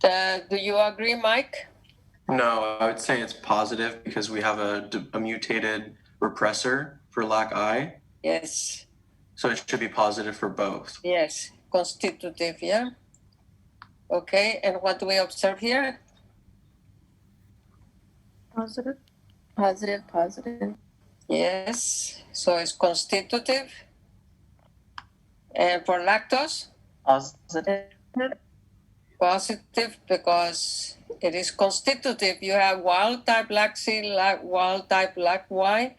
Do you agree, Mike? No, I would say it's positive because we have a mutated repressor for LAC-I. Yes. So it should be positive for both. Yes, constitutive, yeah. Okay, and what do we observe here? Positive. Positive, positive. Yes, so it's constitutive. And for lactose? Positive. Positive because it is constitutive. You have wild type LAC-C, wild type LAC-Y,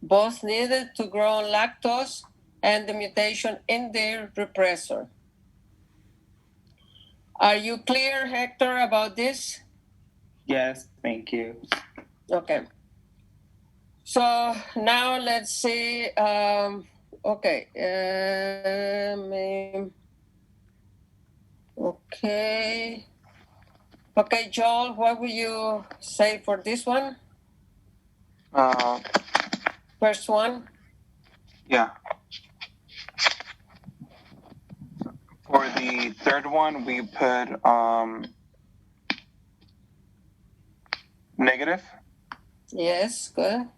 both needed to grow on lactose and the mutation in their repressor. Are you clear, Hector, about this? Yes, thank you. Okay. So now let's see. Okay. Okay. Okay, Joel, what will you say for this one? First one? Yeah. For the third one, we put negative. Yes, good.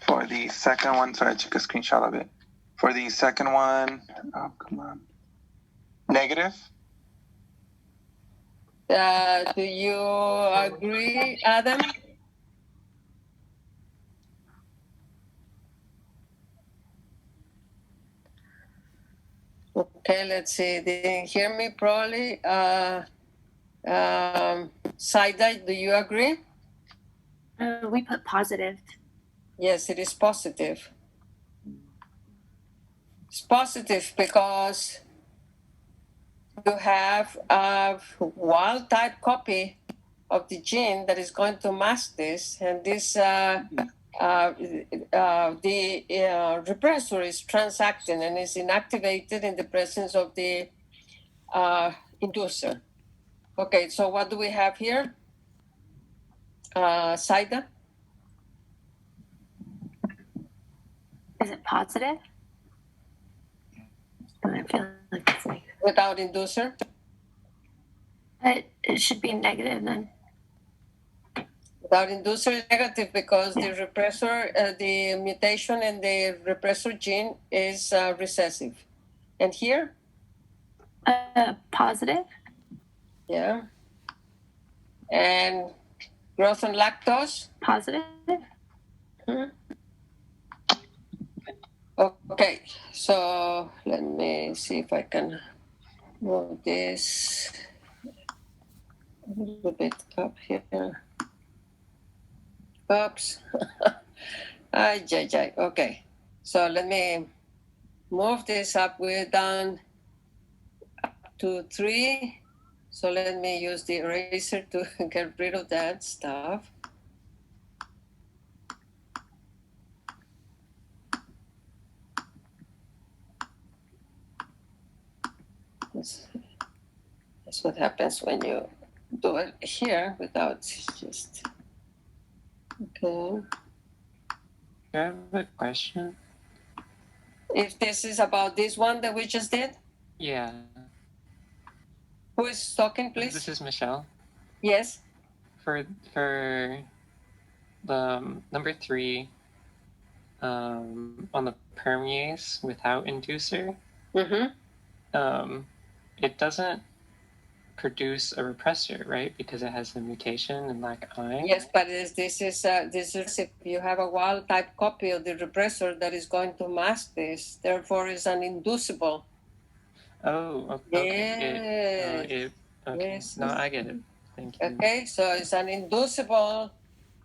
For the second one, sorry, I took a screenshot of it. For the second one, oh, come on. Negative. Do you agree, Adam? Okay, let's see. Didn't hear me probably. Saida, do you agree? We put positive. Yes, it is positive. It's positive because you have a wild type copy of the gene that is going to mask this, and this repressor is transacting and is inactivated in the presence of the inducer. Okay, so what do we have here? Saida? Is it positive? I feel like it's negative. Without inducer? But it should be negative then. Without inducer is negative because the repressor, the mutation in the repressor gene is recessive. And here? Positive. Yeah. And growth on lactose? Positive. Okay, so let me see if I can move this a little bit up here. Oops. Okay, so let me move this up. We're down up to 3. So let me use the eraser to get rid of that stuff. That's what happens when you do it here without just. Okay. I have a question. If this is about this one that we just did, Yeah. who is talking, please? This is Michelle. Yes. For the number 3, on the permease without inducer, it doesn't produce a repressor, right? Because it has the mutation in LAC-I. Yes, but this is if you have a wild type copy of the repressor that is going to mask this, therefore is uninducible. Oh, okay. Yes. Okay. Yes. No, I get it. Thank you. Okay, so it's an inducible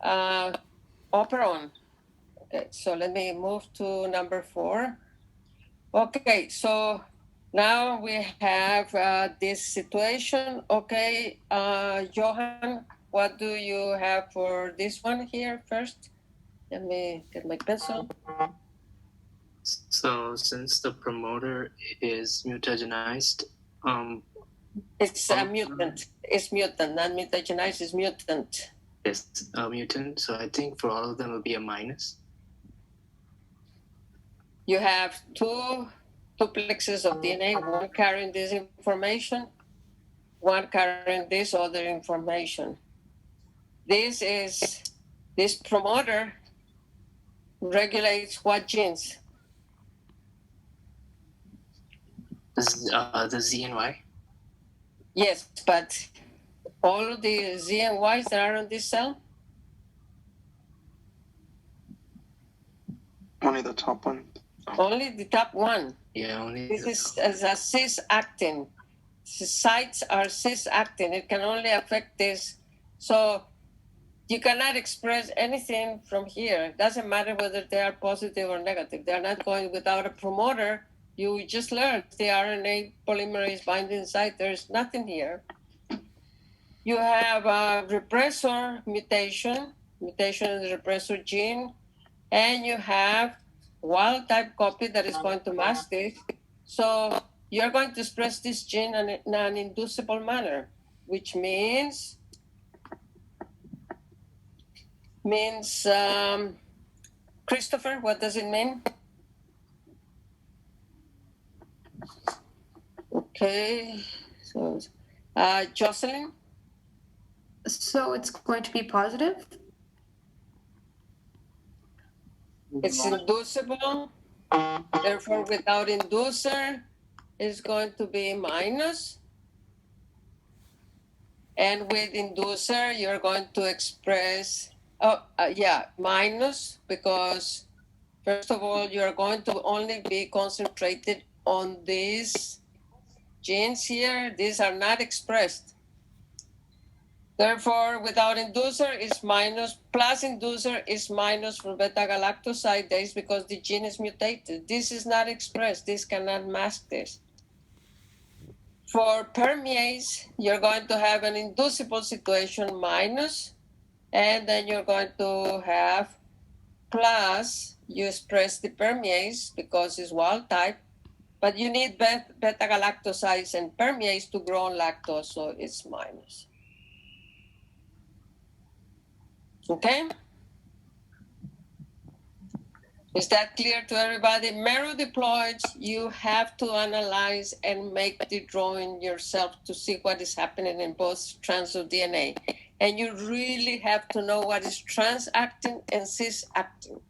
operon. Okay, so let me move to number 4. Okay, so now we have this situation. Okay, Johan, what do you have for this one here first? Let me get my pencil. So since the promoter is mutagenized, it's a mutant. It's mutant, not mutagenized. It's mutant. It's a mutant. So I think for all of them it will be a minus. You have 2 duplexes of DNA, one carrying this information. one carrying this other information. This promoter regulates what genes? The Z and Y. Yes, but all of the Z and Ys that are on this cell, Only the top one. only the top one. Yeah, only. This is as a cis-actin. Sites are cis-actin. It can only affect this. So you cannot express anything from here. It doesn't matter whether they are positive or negative. They're not going without a promoter. You just learned the RNA polymerase binding site. There's nothing here. You have a repressor mutation in the repressor gene, and you have wild type copy that is going to mask this. So you're going to express this gene in an inducible manner, which means Christopher, what does it mean? Okay, so Jocelyn? So it's going to be positive? It's inducible, therefore without inducer is going to be minus. And with inducer, you're going to express, minus, because first of all, you're going to only be concentrated on these genes here. These are not expressed. Therefore, without inducer is minus, plus inducer is minus for beta-galactosidase because the gene is mutated. This is not expressed. This cannot mask this. For permease, you're going to have an inducible situation minus, and then you're going to have plus, you express the permease because it's wild type, but you need beta-galactosidase and permease to grow on lactose, so it's minus. Okay? Is that clear to everybody? Merodiploids, you have to analyze and make the drawing yourself to see what is happening in both strands of DNA. And you really have to know what is trans-actin and cis-actin.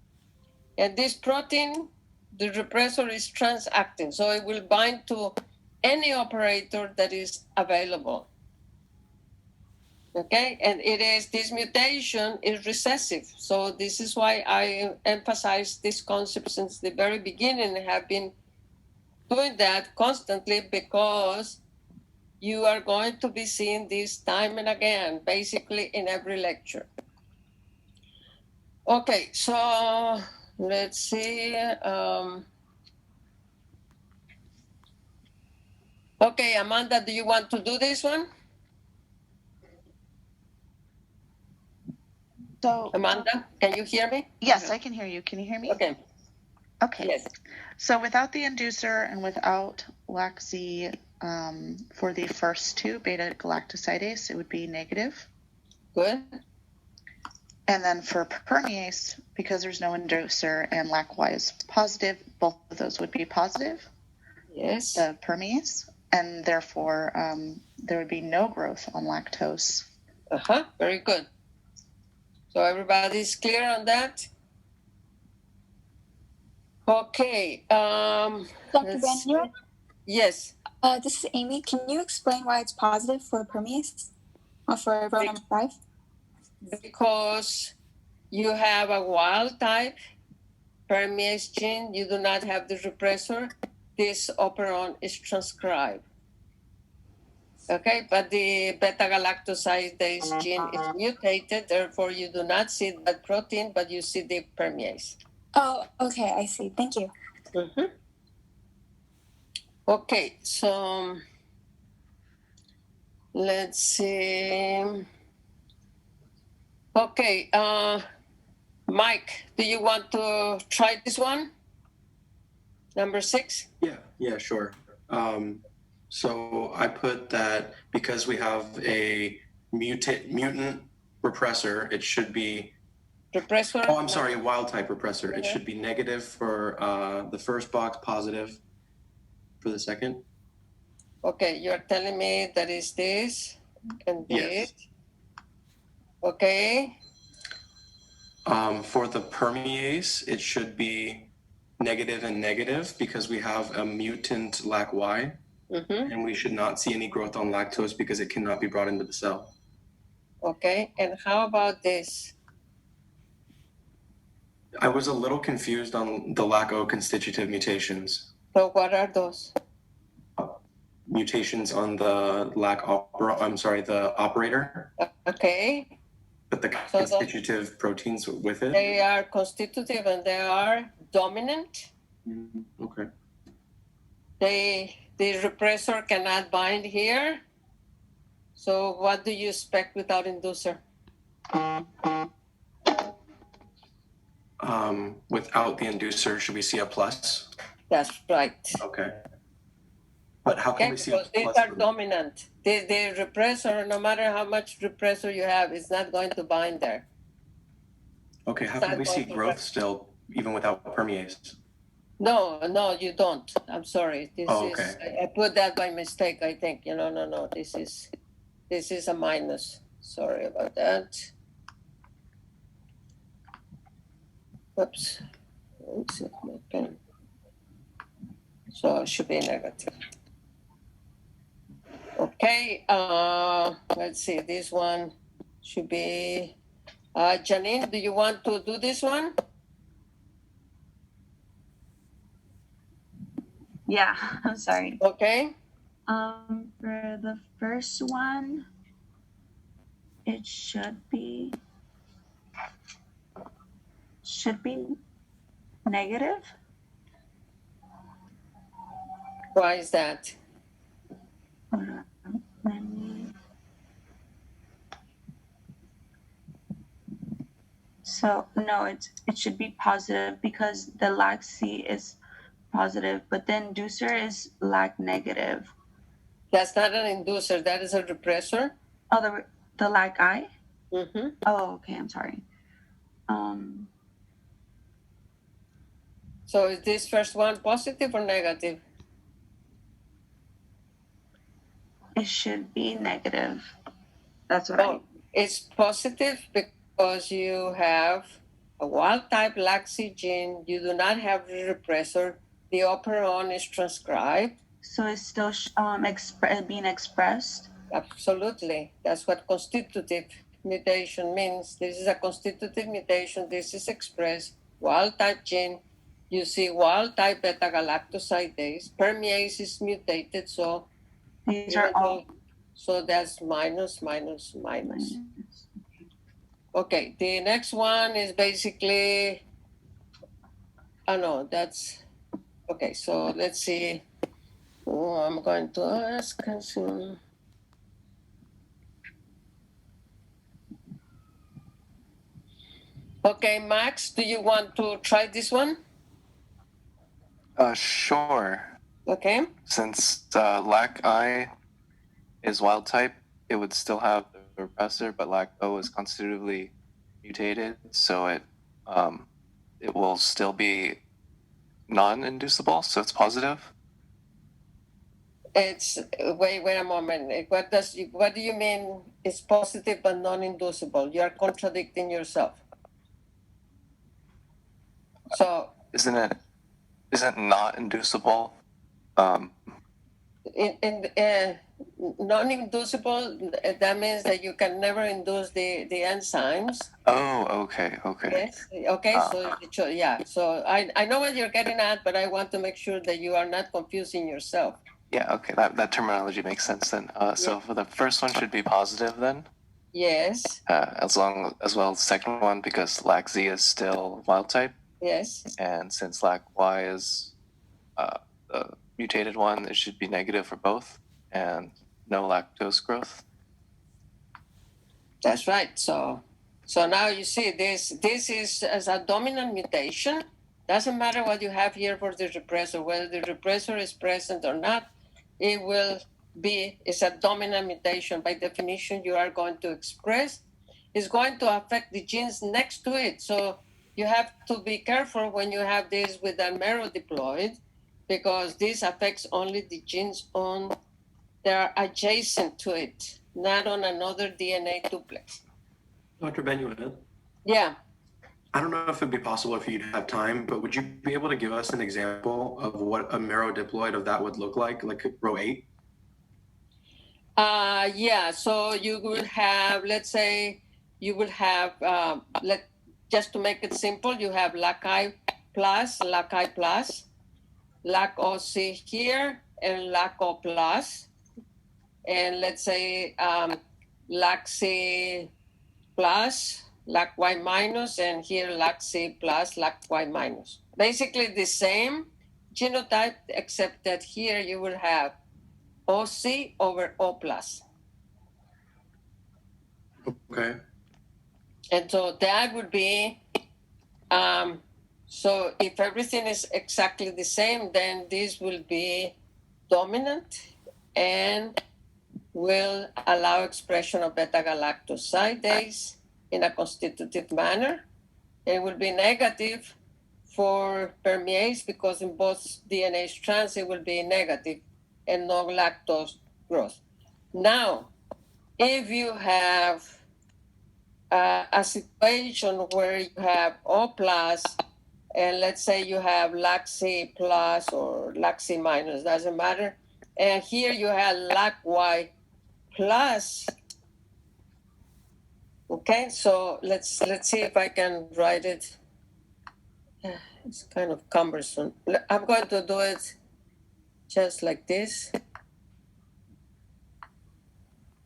And this protein, the repressor is trans-actin, so it will bind to any operator that is available. Okay, and this mutation is recessive. So this is why I emphasize this concept since the very beginning. I have been doing that constantly because you are going to be seeing this time and again, basically in every lecture. Okay, so let's see. Okay, Amanda, do you want to do this one? So, Amanda, can you hear me? yes, I can hear you. Can you hear me? Okay, Okay. yes. So without the inducer and without LAC-Z for the first two, beta-galactosidase, it would be negative. Good. And then for permease, because there's no inducer and LAC-Y is positive, both of those would be positive, Yes. the permease, and therefore there would be no growth on lactose. Very good. So everybody's clear on that? Okay. Dr. let's Van, see. Yes. this is Amy. Can you explain why it's positive for permease or for row number 5? Because you have a wild type permease gene, you do not have the repressor. This operon is transcribed. Okay, but the beta-galactosidase gene is mutated, therefore you do not see that protein, but you see the permease. Oh, okay, I see. Thank you. Mm-hmm. Okay, so let's see. Okay, Mike, do you want to try this one? Number 6? Yeah, sure. So I put that because we have a mutant repressor, it should be. Repressor? Oh, I'm sorry, a wild type repressor. It should be negative for the first box, positive for the second. Okay, you're telling me that is this and this. Yes. Okay, For the permease, it should be negative and negative because we have a mutant LAC-Y, mm-hmm. and we should not see any growth on lactose because it cannot be brought into the cell. Okay, and how about this? I was a little confused on the LAC-O constitutive mutations. So what are those? Mutations on the the operator, Okay, but the So the- constitutive proteins with it. they are constitutive and they are dominant. Okay. The repressor cannot bind here. So what do you expect without inducer? Without the inducer, should we see a plus? That's right. Okay. But how can Okay, we see a because these plus? are dominant. The repressor, no matter how much repressor you have, is not going to bind there. Okay, how Start can we see going to growth rest. still even without permease? No, you don't. I'm sorry. This Oh, is okay. I put that by mistake, I think. No. This is a minus. Sorry about that. Oops. Oops, my pen. So it should be negative. Okay, let's see. This one should be Janine, do you want to do this one? Yeah, I'm sorry. Okay. For the first one, it should be negative. Why is that? Hold on, let me. So no, it should be positive because the lag C is positive, but then inducer is lag negative. That's not an inducer, that is a repressor. Oh, the lag I. Mm-hmm. Oh, okay. I'm sorry. So is this first one positive or negative? It should be negative. That's what I. Oh, it's positive because you have a wild type LAC-C gene, you do not have the repressor, the operon is transcribed. So it's still being expressed. Absolutely. That's what constitutive mutation means. This is a constitutive mutation. This is expressed. Wild type gene. You see wild type beta galactosidase. Permease is mutated. So These are all. So that's minus. Okay. The next one is basically. Oh no, that's okay. So let's see. Oh, I'm going to ask. Okay, Max, do you want to try this one? Sure. Okay. Since LAC-I is wild type, it would still have the repressor, but LAC-O is constitutively mutated, so it will still be non-inducible, so it's positive. It's wait a moment. What do you mean it's positive but non-inducible? You are contradicting yourself. So Isn't not inducible? Non-inducible, that means that you can never induce the enzymes. Oh, okay. Yes. Okay. So I know what you're getting at, but I want to make sure that you are not confusing yourself. Yeah, okay. That terminology makes sense then. So for the first one should be positive then. Yes. As well as the second one because LAC-Z is still wild type. Yes. And since LAC-Y is the mutated one, it should be negative for both and no lactose growth. That's right. So now you see this is as a dominant mutation. Doesn't matter what you have here for the repressor, whether the repressor is present or not, it will be, it's a dominant mutation. By definition, you are going to express, it's going to affect the genes next to it. So you have to be careful when you have this with a marrow diploid, because this affects only the genes on they're adjacent to it, not on another DNA duplex. Dr. Benuet, Yeah. I don't know if it'd be possible if you'd have time, but would you be able to give us an example of what a marrow diploid of that would look like row 8? Yeah, so you will have, let's say, you will have, just to make it simple, you have Lac-I plus, Lac-I plus, Lac-OC here, and Lac-O plus. And let's say Lac-C plus, Lac-Y minus, and here Lac-C plus, Lac-Y minus. Basically the same genotype, except that here you will have OC over O plus. Okay. And so that would be, so if everything is exactly the same, then this will be dominant and will allow expression of beta-galactosidase in a constitutive manner. It will be negative for permease because in both DNA strands it will be negative and no lactose growth. Now, if you have a situation where you have O plus, and let's say you have Lac-C plus or Lac-C minus, doesn't matter. And here you have Lac-Y plus. Okay, so let's see if I can write it. It's kind of cumbersome. I'm going to do it just like this.